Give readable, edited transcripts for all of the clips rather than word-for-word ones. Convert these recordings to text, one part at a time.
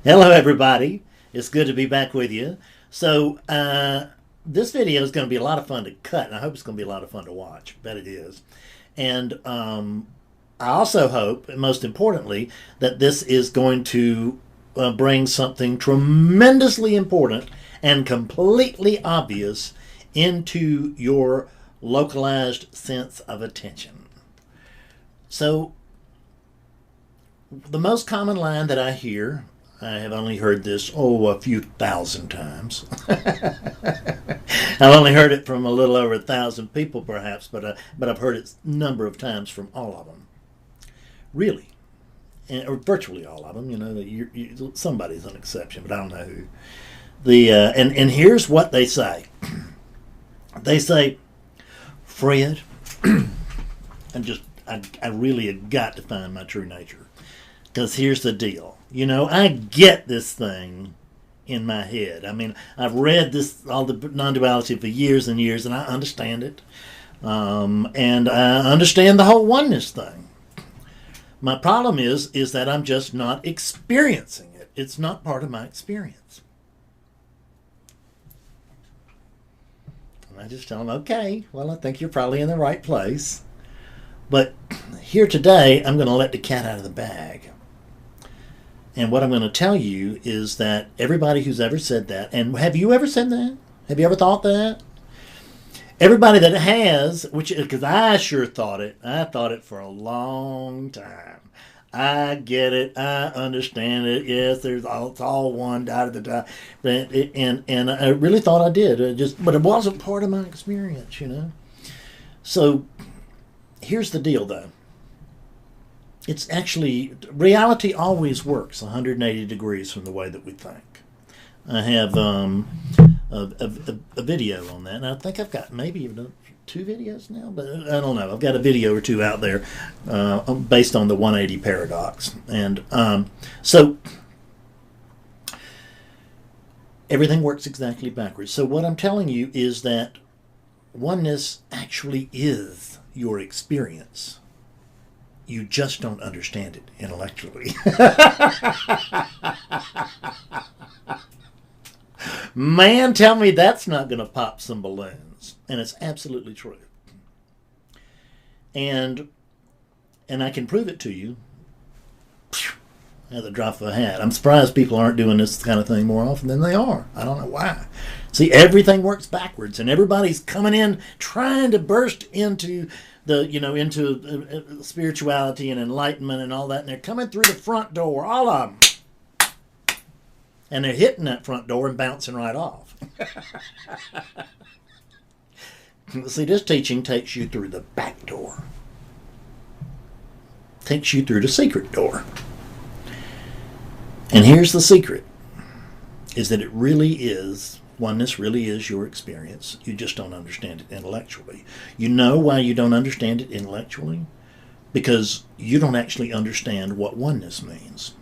Hello, everybody. It's good to be back with you. So, this video is going to be a lot of fun to cut, and I hope it's going to be a lot of fun to watch. Bet it is. And I also hope, and most importantly, that this is going to bring something tremendously important and completely obvious into your localized sense of attention. So, the most common line that I hear, I have only heard this, a few thousand times. I've only heard it from a little over 1,000 people, perhaps, but I've heard it a number of times from all of them. Really. Or virtually all of them. You know, somebody's an exception, but I don't know who. And here's what they say. They say, Fred, I really have got to find my true nature. Because here's the deal. You know, I get this thing in my head. I mean, I've read all the non-duality for years and years, and I understand it. And I understand the whole oneness thing. My problem is that I'm just not experiencing it. It's not part of my experience. And I just tell them, okay, well, I think you're probably in the right place. But here today, I'm going to let the cat out of the bag. And what I'm going to tell you is that everybody who's ever said that, and have you ever said that? Have you ever thought that? Everybody that has, because I sure thought it. I thought it for a long time. I get it. I understand it. Yes, it's all one, da da da. And I really thought I did. But it wasn't part of my experience, you know. So here's the deal, though. It's actually, reality always works 180 degrees from the way that we think. I have a video on that, and I think I've got maybe even 2 videos now, but I don't know. I've got a video or 2 out there based on the 180 paradox. And so everything works exactly backwards. So what I'm telling you is that oneness actually is your experience. You just don't understand it intellectually. Man, tell me that's not going to pop some balloons. And it's absolutely true. And I can prove it to you at the drop of a hat. I'm surprised people aren't doing this kind of thing more often than they are. I don't know why. See, everything works backwards, and everybody's coming in trying to burst into into spirituality and enlightenment and all that, and they're coming through the front door, all of them, and they're hitting that front door and bouncing right off. See, this teaching takes you through the back door, takes you through the secret door. And here's the secret, is that it really is, oneness really is your experience. You just don't understand it intellectually. You know why you don't understand it intellectually? Because you don't actually understand what oneness means.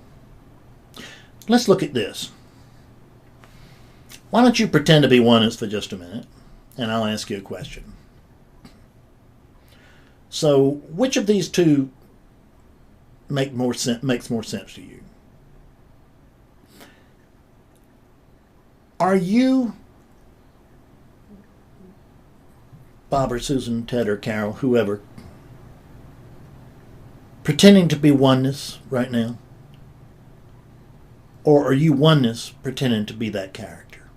Let's look at this. Why don't you pretend to be oneness for just a minute, and I'll ask you a question. So, which of these two makes more sense to you? Are you, Bob or Susan, Ted or Carol, whoever, pretending to be oneness right now? Or are you oneness pretending to be that character?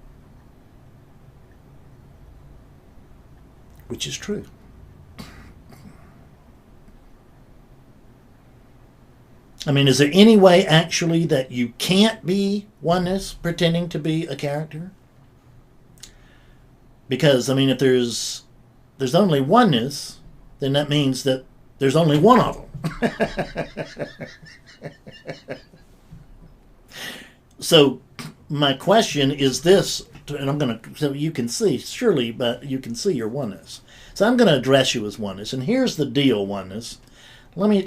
Which is true. I mean, is there any way actually that you can't be oneness pretending to be a character? Because, I mean, if there's only oneness, then that means that there's only one of them. So my question is this, and so you can see, surely, but you can see your oneness. So I'm going to address you as oneness, and here's the deal, oneness. Let me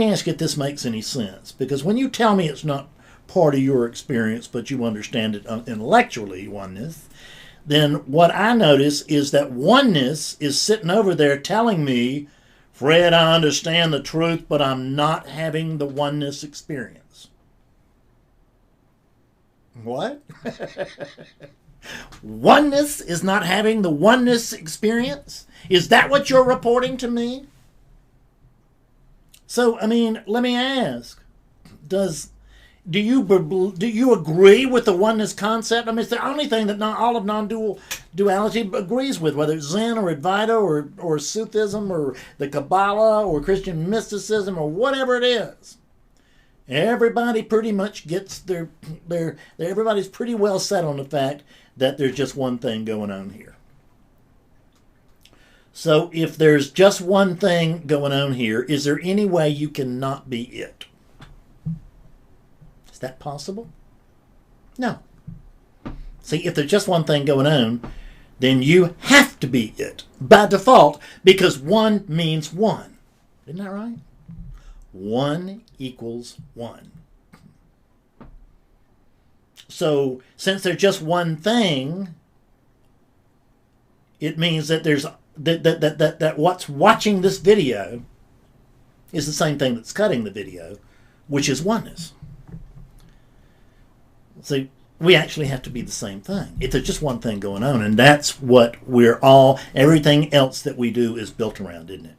ask you if this makes any sense. Because when you tell me it's not part of your experience, but you understand it intellectually, oneness, then what I notice is that oneness is sitting over there telling me, Fred, I understand the truth, but I'm not having the oneness experience. What? Oneness is not having the oneness experience? Is that what you're reporting to me? So, I mean, let me ask, do you agree with the oneness concept? I mean, it's the only thing that not all of non-duality agrees with, whether it's Zen or Advaita or Sufism or the Kabbalah or Christian mysticism or whatever it is. Everybody pretty much gets everybody's pretty well set on the fact that there's just one thing going on here. So if there's just one thing going on here, is there any way you cannot be it? Is that possible? No. See, if there's just one thing going on, then you have to be it by default, because one means one. Isn't that right? One equals one. So since there's just one thing, it means that there's that what's watching this video is the same thing that's cutting the video, which is oneness. So we actually have to be the same thing. If there's just one thing going on, and that's what everything else that we do is built around, isn't it?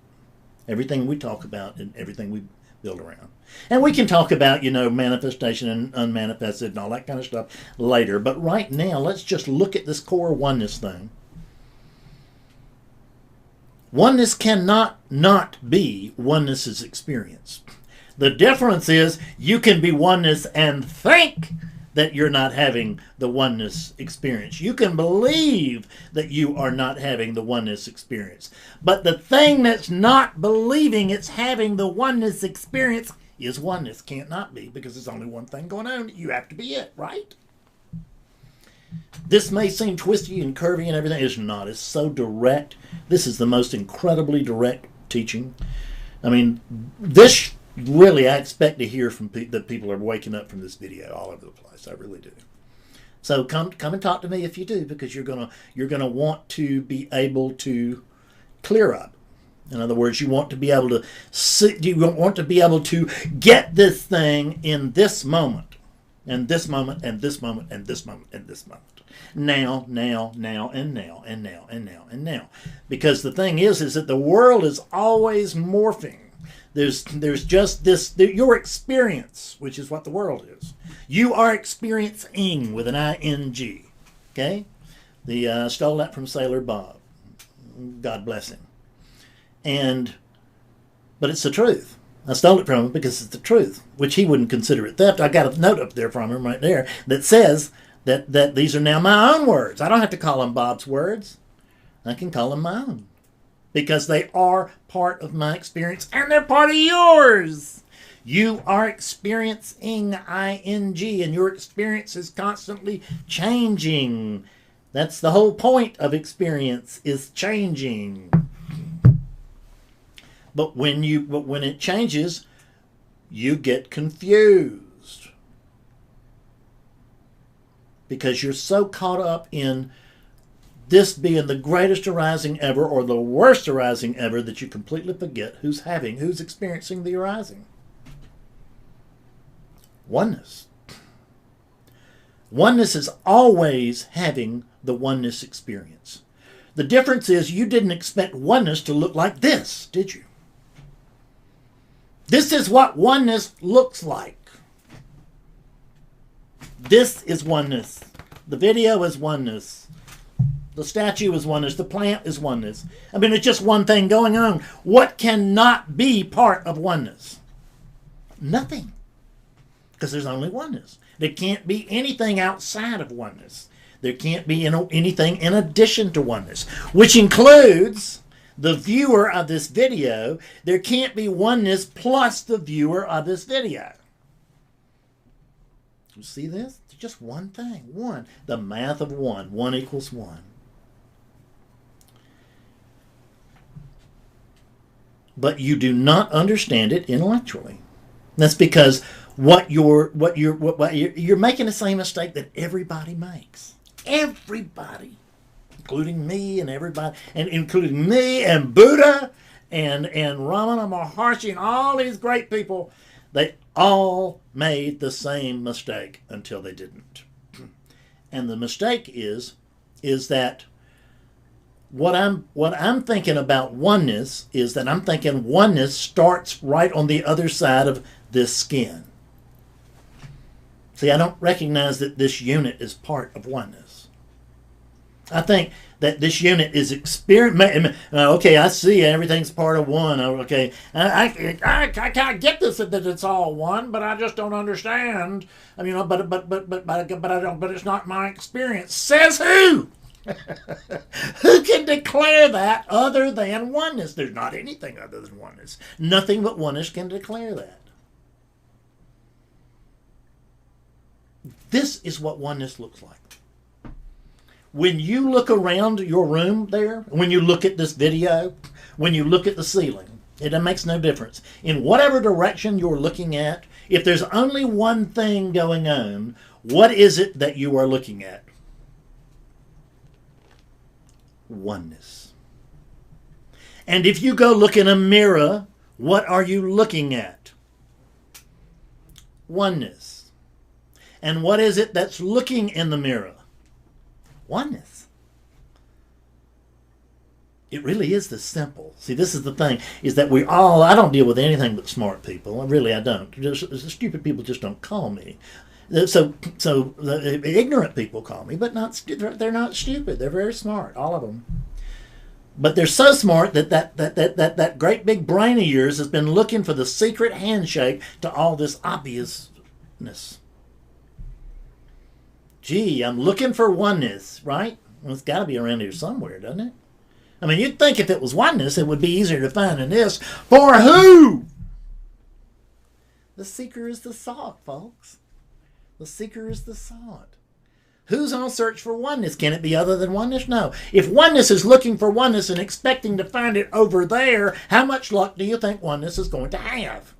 Everything we talk about and everything we build around. And we can talk about, manifestation and unmanifested and all that kind of stuff later. But right now, let's just look at this core oneness thing. Oneness cannot not be oneness's experience. The difference is you can be oneness and think that you're not having the oneness experience. You can believe that you are not having the oneness experience. But the thing that's not believing it's having the oneness experience is oneness. Can't not be, because there's only one thing going on. You have to be it, right? This may seem twisty and curvy and everything. It's not. It's so direct. This is the most incredibly direct teaching. I mean, this really, I expect to hear from that people are waking up from this video all over the place. I really do. So come and talk to me if you do, because you're gonna want to be able to clear up. In other words, you want to be able to get this thing in this moment, and this moment, and this moment, and this moment, and this moment. Now, and now, and now, and now. Because the thing is that the world is always morphing. There's just this, your experience, which is what the world is. You are experiencing with an ing. Okay? Stole that from Sailor Bob. God bless him. But it's the truth. I stole it from him because it's the truth, which he wouldn't consider it theft. I got a note up there from him right there that says that these are now my own words. I don't have to call them Bob's words. I can call them my own, because they are part of my experience and they're part of yours. You are experiencing ing, and your experience is constantly changing. That's the whole point of experience, is changing. But when it changes, you get confused, because you're so caught up in this being the greatest arising ever or the worst arising ever that you completely forget who's experiencing the arising. Oneness. Oneness is always having the oneness experience. The difference is you didn't expect oneness to look like this, did you? This is what oneness looks like. This is oneness. The video is oneness. The statue is oneness. The plant is oneness. I mean, it's just one thing going on. What cannot be part of oneness? Nothing. Because there's only oneness. There can't be anything outside of oneness. There can't be anything in addition to oneness, which includes the viewer of this video. There can't be oneness plus the viewer of this video. You see this? It's just one thing. One. The math of one. One equals one. But you do not understand it intellectually. That's because you're making the same mistake that everybody makes. Everybody, including me and everybody, and including me and Buddha and Ramana Maharshi and all these great people, they all made the same mistake until they didn't. And the mistake is that what I'm thinking about oneness is that I'm thinking oneness starts right on the other side of this skin. See, I don't recognize that this unit is part of oneness. I think that this unit is experience. Okay, I see everything's part of one. Okay, I can't get this that it's all one, but I just don't understand. I mean, but I don't. But it's not my experience. Says who? Who can declare that other than oneness? There's not anything other than oneness. Nothing but oneness can declare that. This is what oneness looks like. When you look around your room there, when you look at this video, when you look at the ceiling, it makes no difference. In whatever direction you're looking at, if there's only one thing going on, what is it that you are looking at? Oneness. And if you go look in a mirror, what are you looking at? Oneness. And what is it that's looking in the mirror? Oneness. It really is this simple. See, this is the thing, is that I don't deal with anything but smart people. I don't. Stupid people just don't call me. So the ignorant people call me, but they're not stupid. They're very smart, all of them. But they're so smart that great big brain of yours has been looking for the secret handshake to all this obviousness. Gee, I'm looking for oneness, right? Well, it's got to be around here somewhere, doesn't it? I mean, you'd think if it was oneness, it would be easier to find than this. For who? The seeker is the sought, folks. The seeker is the sought. Who's on search for oneness? Can it be other than oneness? No. If oneness is looking for oneness and expecting to find it over there, how much luck do you think oneness is going to have?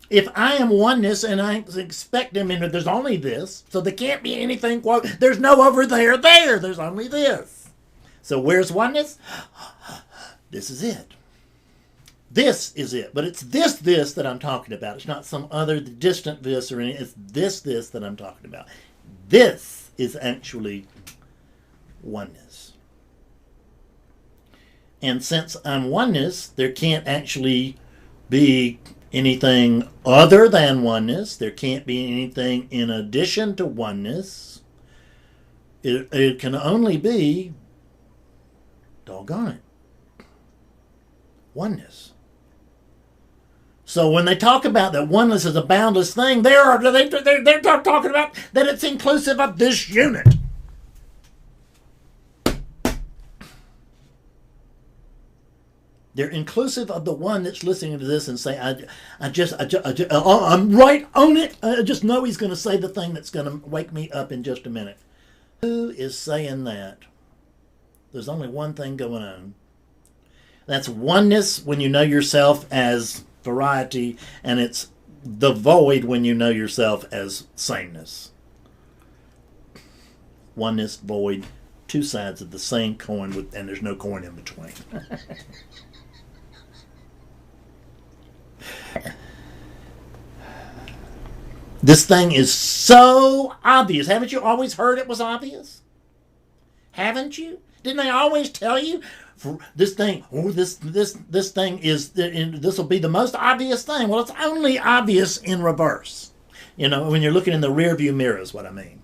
If I am oneness and I expect them, and there's only this, so there can't be anything, quote, there's no over there, there's only this. So where's oneness? This is it. This is it. But it's this that I'm talking about. It's not some other distant this or anything. It's this that I'm talking about. This is actually oneness. And since I'm oneness, there can't actually be anything other than oneness. There can't be anything in addition to oneness. It can only be, doggone it, oneness. So when they talk about that oneness is a boundless thing, they're talking about that it's inclusive of this unit. They're inclusive of the one that's listening to this and say, I'm right on it. I just know he's going to say the thing that's going to wake me up in just a minute. Who is saying that? There's only one thing going on. That's oneness when you know yourself as variety, and it's the void when you know yourself as sameness. Oneness, void, two sides of the same coin, and there's no coin in between. This thing is so obvious. Haven't you always heard it was obvious? Haven't you? Didn't they always tell you this thing? Oh, this thing is. This will be the most obvious thing. Well, it's only obvious in reverse. You know, when you're looking in the rearview mirror, is what I mean.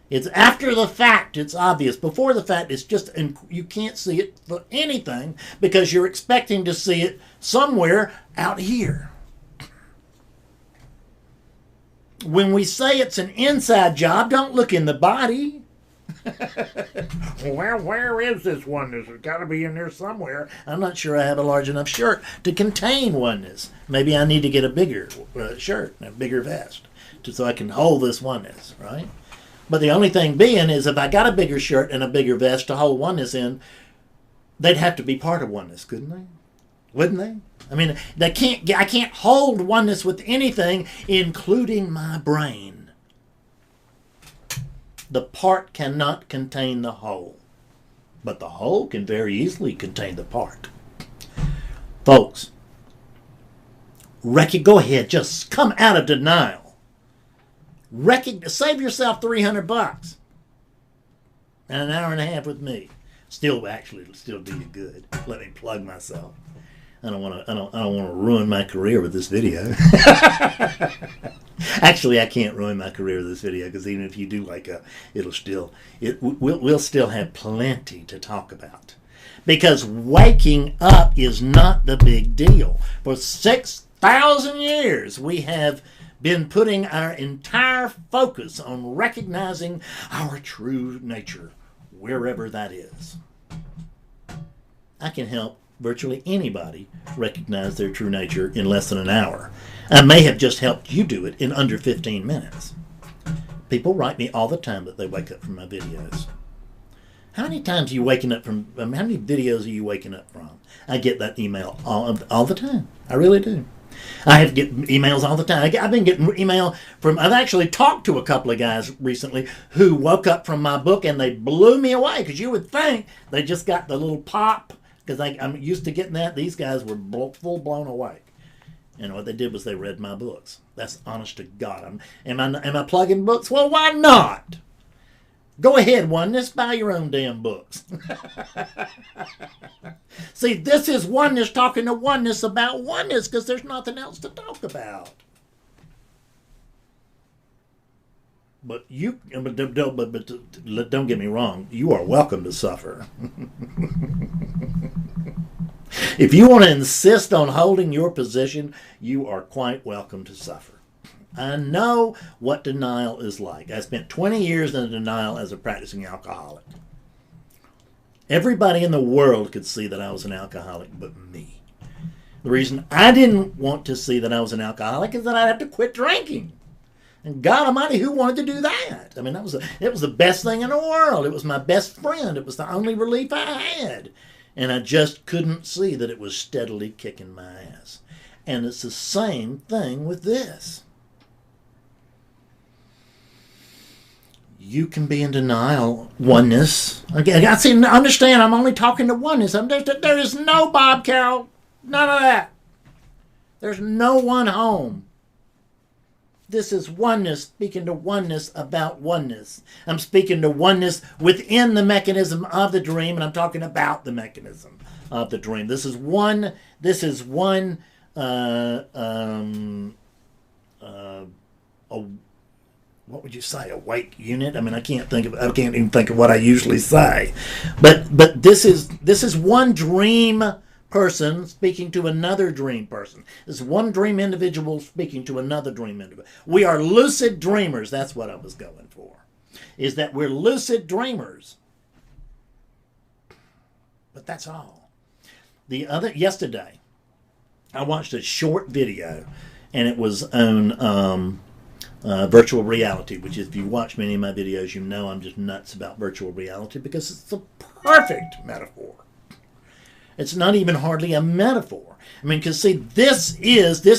It's after the fact. It's obvious. Before the fact, it's just you can't see it for anything because you're expecting to see it somewhere out here. When we say it's an inside job, don't look in the body. Well, where is this oneness? It's got to be in there somewhere. I'm not sure I have a large enough shirt to contain oneness. Maybe I need to get a bigger shirt and a bigger vest so I can hold this oneness, right? But the only thing being is if I got a bigger shirt and a bigger vest to hold oneness in, they'd have to be part of oneness, couldn't they? Wouldn't they? I mean, I can't hold oneness with anything, including my brain. The part cannot contain the whole, but the whole can very easily contain the part. Folks, go ahead, just come out of denial. Save yourself $300 and an hour and a half with me. Still do you good. Let me plug myself. I don't want to ruin my career with this video. Actually, I can't ruin my career with this video, because even if you do wake up, we'll still have plenty to talk about. Because waking up is not the big deal. For 6,000 years, we have been putting our entire focus on recognizing our true nature, wherever that is. I can help virtually anybody recognize their true nature in less than an hour. I may have just helped you do it in under 15 minutes. People write me all the time that they wake up from my videos. How many times are you waking up from, how many videos are you waking up from? I get that email all the time. I really do. I have get emails all the time. I've been getting email from, I've actually talked to a couple of guys recently who woke up from my book, and they blew me away, because you would think they just got the little pop, because I'm used to getting that. These guys were full blown away. And what they did was they read my books. That's honest to God. Am I plugging books? Well, why not? Go ahead, Oneness. Buy your own damn books. See, this is Oneness talking to Oneness about oneness, because there's nothing else to talk about. But don't get me wrong. You are welcome to suffer. If you want to insist on holding your position, you are quite welcome to suffer. I know what denial is like. I spent 20 years in denial as a practicing alcoholic. Everybody in the world could see that I was an alcoholic but me. The reason I didn't want to see that I was an alcoholic is that I'd have to quit drinking. And God Almighty, who wanted to do that? I mean, it was the best thing in the world. It was my best friend. It was the only relief I had. And I just couldn't see that it was steadily kicking my ass. And it's the same thing with this. You can be in denial, Oneness. Again, I see. Understand, I'm only talking to Oneness. There is no Bob Carroll. None of that. There's no one home. This is Oneness speaking to Oneness about oneness. I'm speaking to Oneness within the mechanism of the dream, and I'm talking about the mechanism of the dream. This is one. What would you say? A weight unit? I mean, I can't even think of what I usually say. But this is one dream person speaking to another dream person. This is one dream individual speaking to another dream individual. We are lucid dreamers. That's what I was going for. Is that we're lucid dreamers. But that's all. Yesterday, I watched a short video, and it was on virtual reality, which if you watch many of my videos, you know I'm just nuts about virtual reality, because it's the perfect metaphor. It's not even hardly a metaphor. I mean, because see, this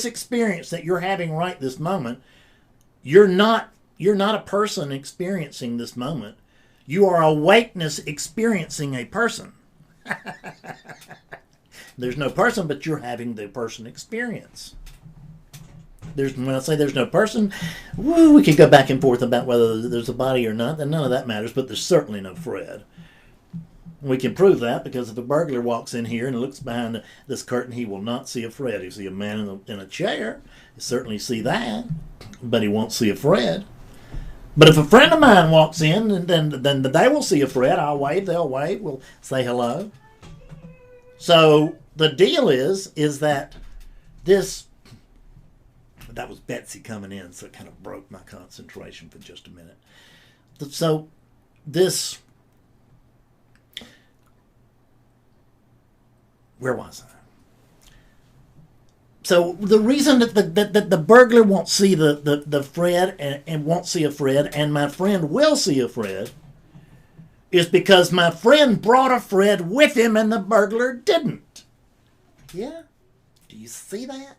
experience that you're having right this moment. You're not a person experiencing this moment. You are awakeness experiencing a person. There's no person, but you're having the person experience. When I say there's no person, we could go back and forth about whether there's a body or not, and none of that matters, but there's certainly no Fred. We can prove that, because if a burglar walks in here and looks behind this curtain, he will not see a Fred. He'll see a man in a chair. He'll certainly see that, but he won't see a Fred. But if a friend of mine walks in, then they will see a Fred. I'll wave, they'll wave, we'll say hello. So the deal is that this... That was Betsy coming in, so it kind of broke my concentration for just a minute. So this... Where was I? So the reason that the burglar won't see the Fred and won't see a Fred, and my friend will see a Fred, is because my friend brought a Fred with him and the burglar didn't. Yeah? Do you see that?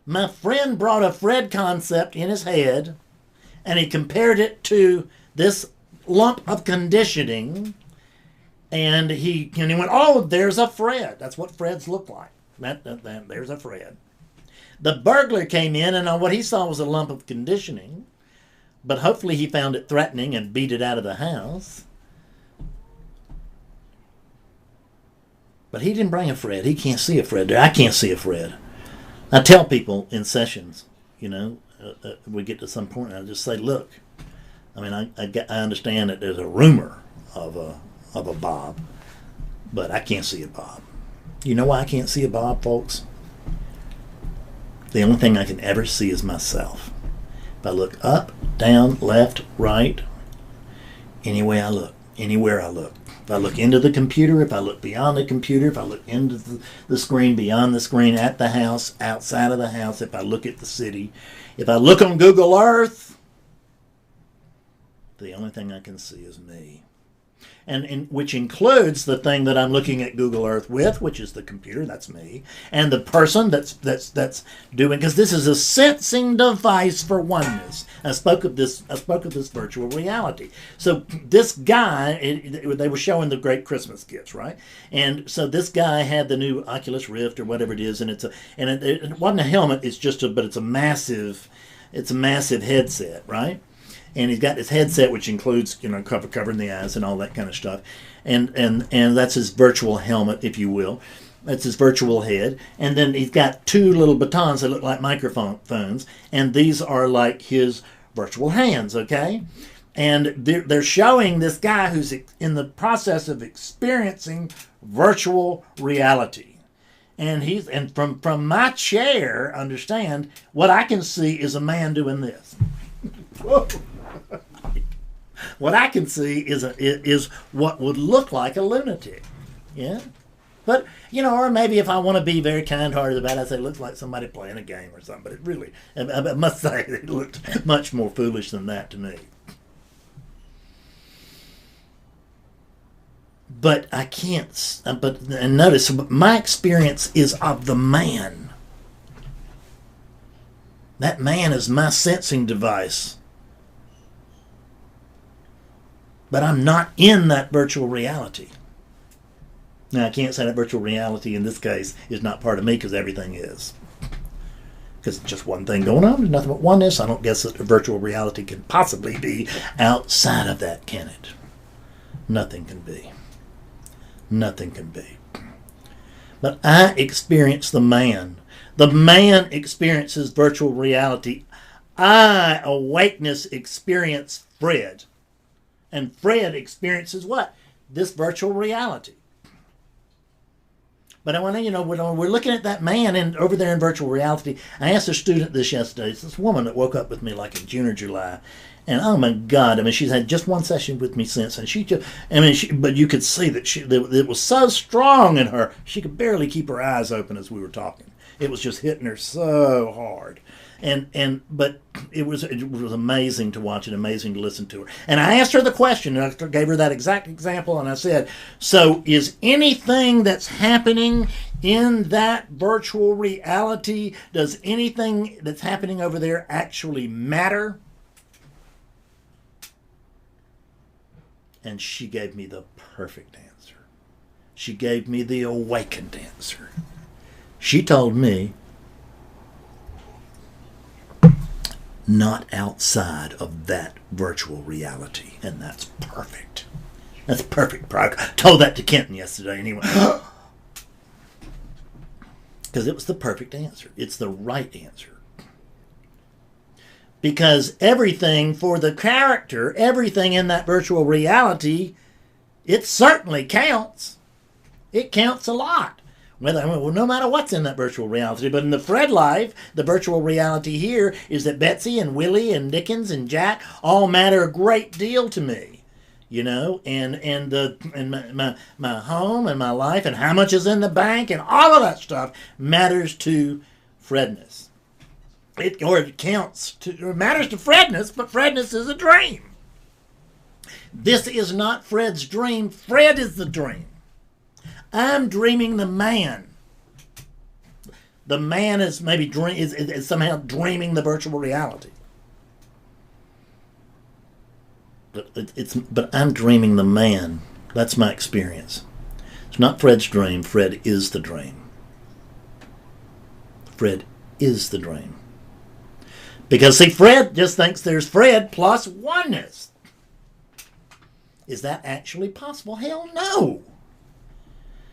My friend brought a Fred concept in his head, and he compared it to this lump of conditioning, and he went, oh, there's a Fred. That's what Freds look like. There's a Fred. The burglar came in, and what he saw was a lump of conditioning, But hopefully he found it threatening and beat it out of the house. But he didn't bring a Fred. He can't see a Fred there. I can't see a Fred. I tell people in sessions, we get to some point and I just say, look, I mean, I understand that there's a rumor of a Bob, but I can't see a Bob. You know why I can't see a Bob, folks? The only thing I can ever see is myself. If I look up, down, left, right, any way I look, anywhere I look. If I look into the computer, if I look beyond the computer, if I look into the screen, beyond the screen, at the house, outside of the house, if I look at the city, if I look on Google Earth, the only thing I can see is me. And which includes the thing that I'm looking at Google Earth with, which is the computer, that's me, and the person that's doing, because this is a sensing device for oneness. I spoke of this virtual reality. So this guy, they were showing the great Christmas gifts, right? And so this guy had the new Oculus Rift or whatever it is, and it wasn't a helmet. It's just it's a massive headset, right? And he's got his headset, which includes, covering the eyes and all that kind of stuff. And that's his virtual helmet, if you will. That's his virtual head. And then he's got two little batons that look like microphones. And these are like his virtual hands, okay? And they're showing this guy who's in the process of experiencing virtual reality. And from my chair, understand, what I can see is a man doing this. Whoa. What I can see is what would look like a lunatic, yeah. But or maybe if I want to be very kind-hearted about it, I say it looks like somebody playing a game or something. But it really, I must say, it looked much more foolish than that to me. But I can't. And notice, my experience is of the man. That man is my sensing device. But I'm not in that virtual reality. Now, I can't say that virtual reality in this case is not part of me, because everything is. Because it's just one thing going on. There's nothing but oneness. I don't guess that virtual reality can possibly be outside of that, can it? Nothing can be. Nothing can be. But I experience the man. The man experiences virtual reality. I, awakeness, experience Fred. And Fred experiences what? This virtual reality. But I want to, when we're looking at that man over there in virtual reality, I asked a student this yesterday. It's this woman that woke up with me like in June or July. And oh my God, she's had just one session with me since. And but you could see that it was so strong in her, she could barely keep her eyes open as we were talking. It was just hitting her so hard. But it was amazing to watch and amazing to listen to her. And I asked her the question, and I gave her that exact example, and I said, so is anything that's happening in that virtual reality, does anything that's happening over there actually matter? And she gave me the perfect answer. She gave me the awakened answer. She told me, not outside of that virtual reality. And that's perfect. That's perfect. I told that to Kenton yesterday anyway. Because it was the perfect answer. It's the right answer. Because everything for the character, everything in that virtual reality, it certainly counts. It counts a lot. Well, no matter what's in that virtual reality. But in the Fred life, the virtual reality here is that Betsy and Willie and Dickens and Jack all matter a great deal to me. And my home and my life and how much is in the bank and all of that stuff matters to Fredness. It matters to Fredness, but Fredness is a dream. This is not Fred's dream. Fred is the dream. I'm dreaming the man. The man is maybe is somehow dreaming the virtual reality. But I'm dreaming the man. That's my experience. It's not Fred's dream. Fred is the dream. Fred is the dream. Because, see, Fred just thinks there's Fred plus oneness. Is that actually possible? Hell no.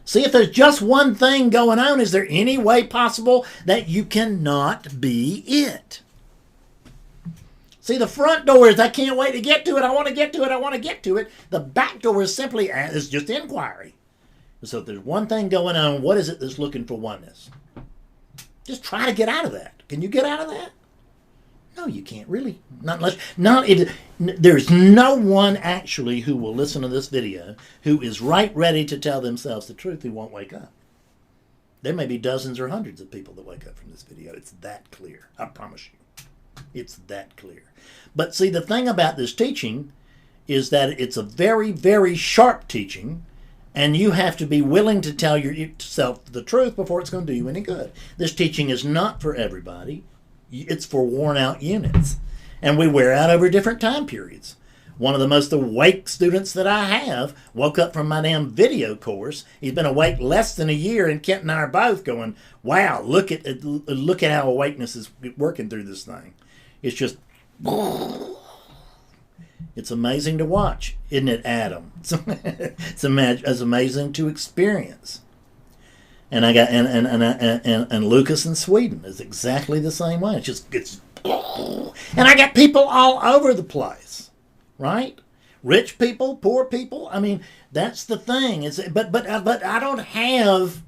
See, if there's just one thing going on, is there any way possible that you cannot be it? See, the front door is, I can't wait to get to it. I want to get to it. I want to get to it. The back door is simply, is just inquiry. So if there's one thing going on, what is it that's looking for oneness? Just try to get out of that. Can you get out of that? No, you can't really. Not unless, there's no one actually who will listen to this video who is right ready to tell themselves the truth who won't wake up. There may be dozens or hundreds of people that wake up from this video. It's that clear. I promise you. It's that clear. But see, the thing about this teaching is that it's a very, very sharp teaching, and you have to be willing to tell yourself the truth before it's going to do you any good. This teaching is not for everybody. It's for worn-out units. And we wear out over different time periods. One of the most awake students that I have woke up from my damn video course. He's been awake less than a year, and Kent and I are both going, wow, look at how awakeness is working through this thing. It's just, it's amazing to watch, isn't it, Adam? It's amazing to experience. And I got and Lucas in Sweden is exactly the same way. It's and I got people all over the place, right? Rich people, poor people. I mean, that's the thing. But I don't have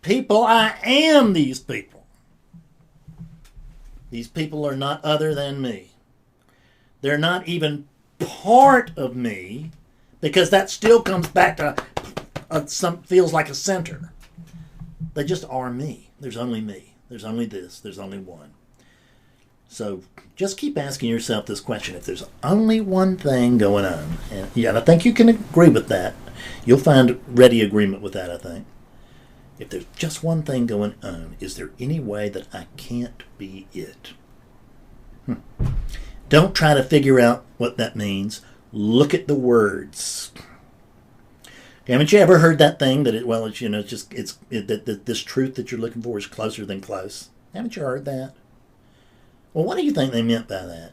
people. I am these people. These people are not other than me. They're not even part of me, because that still comes back to feels like a center. They just are me. There's only me. There's only this. There's only one. So just keep asking yourself this question. If there's only one thing going on, and I think you can agree with that. You'll find ready agreement with that, I think. If there's just one thing going on, is there any way that I can't be it? Don't try to figure out what that means. Look at the words. Haven't you ever heard that thing that that this truth that you're looking for is closer than close? Haven't you heard that? Well, what do you think they meant by that?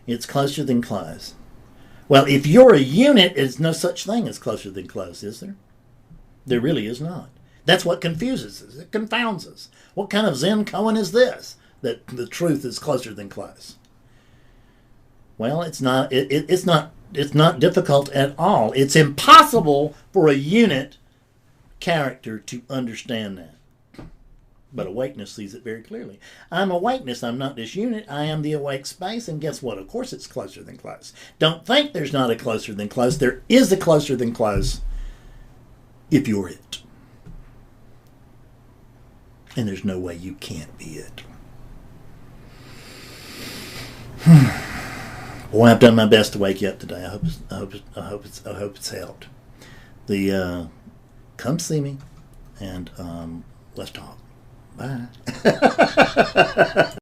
It's closer than close. Well, if you're a unit, there's no such thing as closer than close, is there? There really is not. That's what confuses us. It confounds us. What kind of Zen koan is this, that the truth is closer than close? Well, it's not. It's not difficult at all. It's impossible for a unit character to understand that. But awakeness sees it very clearly. I'm awakeness. I'm not this unit. I am the awake space. And guess what? Of course it's closer than close. Don't think there's not a closer than close. There is a closer than close if you're it. And there's no way you can't be it. Boy, I've done my best to wake you up today. I hope it's helped. Come see me, and let's talk. Bye.